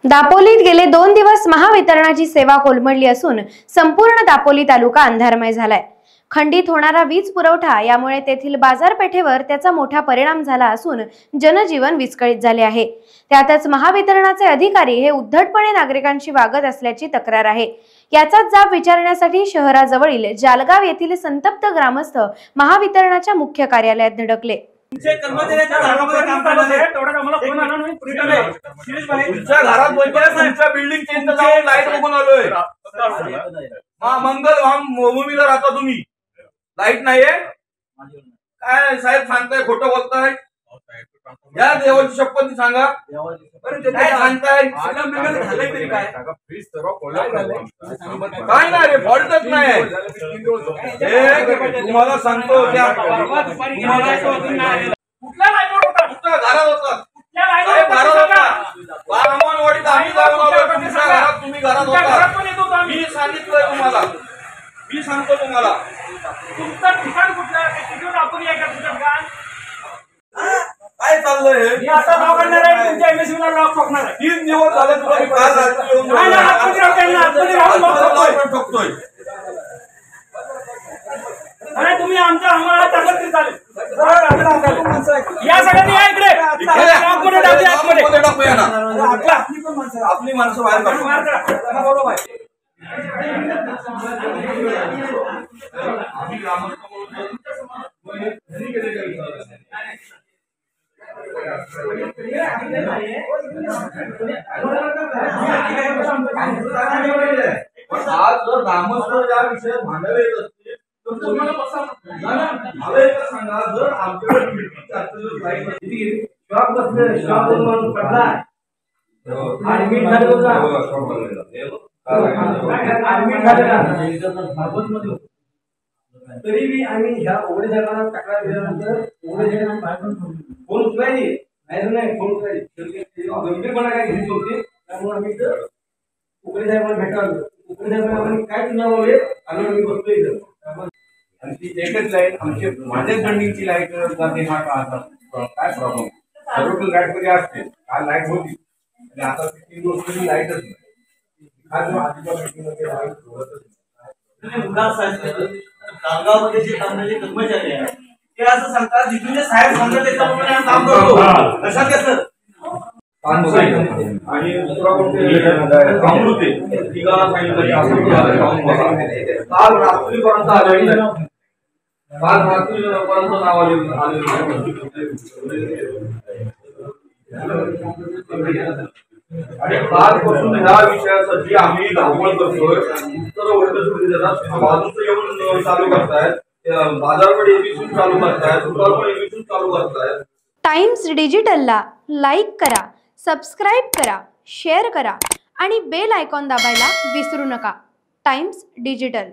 दापोलीत गेले 2 दिवस महावितरणाची सेवा कोलमडली असून संपूर्ण दापोली तालुका अंधारमय झालाय। खंडित होणारा वीज पुरवठा यामुळे तेथील बाजारपेठेवर त्याचा मोठा परिणाम झाला असून जनजीवन विस्कळीत झाले आहे। त्यातच महावितरणाचे अधिकारी हे उद्धटपणे नागरिकांशी वागत असल्याची तक्रार आहे। याचाच जाब विचारण्यासाठी शहराजवळील जालगाव येथील संतप्त ग्रामस्थ महावितरणाच्या मुख्य कार्यालयात धडकले। कर्मचाऱ्यांच्या घरामध्ये काम चालू आहे, तेवढा आम्हाला फोन आला नाही। शिरीष भाई तुमच्या घरात बोलतोय, तुमच्या बिल्डिंग चेंज जाऊन लाईट बघून आलोय। मंगल भूमीला राहता तुम्ही, लाईट नाहीये काय साहेब सांगताय, खोटं बोलताय? या देवाची शपथ सांगा, काय सांगताय? काय नाही रे, फॉल्टच नाही। तुम्हाला सांगतो कुठल्या लाईन होता, कुठल्या घरात होता, कुठल्या घरात होता? बारामणवाडीत आम्ही जाऊन आलो, तुमच्या घरात तुम्ही घरात होता। मी सांगितलंय तुम्हाला, मी सांगतो तुम्हाला तुमचं ठिकाण कुठलं, तिथून आपण या ठिकाण काय चाललंय? मी आता नाव काढणार आहे, तुमच्या एमएससीला लॉक ठोकणार आहे। 3 दिवस झाले तुला काल रात्री येऊन ठोकतोय। अरे तुम्ही आमच्या आम्हाला टाकलं तरी चालेल। या सगळ्यांनी या इकडे टाकूया ना, आपली माणसं बाहेर काढू बरोबर आहे। आज जर ग्रामस्थ या विषयात भांडायला येत असतील तर तुम्हाला मला एक सांगा, जर आमच्याकडे शॉप बसले, शॉप माणूस पडला ऍडमिट झालेला, तरी बी आम्ही ह्या उघडे साहेबांना तक्रार दिल्यानंतर उघडे साहेबांना फोन उचलायची नाही, फोन उचलायची गंभीरपणा काय घेतली होती। त्यामुळे आम्ही उघडे साहेबांना भेटावलं, उघडे साहेबांना काय तुझ्यामुळे आम्ही बसतो इथं। आणि ती एकच लाईट आमची माझ्याच बिल्डिंगची लाईट जाते, हा काय प्रॉब्लेम? सर्व लाईट मध्ये असते, काल लाईट होती आणि आता 3 दिवस लाईटच नाही। आज आजच्या मीटिंगमध्ये लाईट होतच नाही। गावामध्ये जे कामगार कर्मचारी आहेत ते असं सांगतात, जिथून जे साहेब सांगतात त्याच्याप्रमाणे आम्ही काम करतो। लक्षात घ्या सर। आणि दुसरा अमृते ठिकाणा सांगितलं काल रात्रीपर्यंत आलेली नाही, काल रात्रीपर्यंत नाव आलेलं आणि कालपासून ह्या विषयासाठी आम्ही धावपळ करतोय। उत्तर उलट बाजूचं येऊन चालू करतायत, बाजारकडे एबीसून चालू करतायत, दुकान एबीसून चालू करतायत। टाइम्स डिजिटलला लाईक करा, सबस्क्राइब करा, शेअर करा आणि बेल आयकॉन दाबायला विसरू नका। Times digital.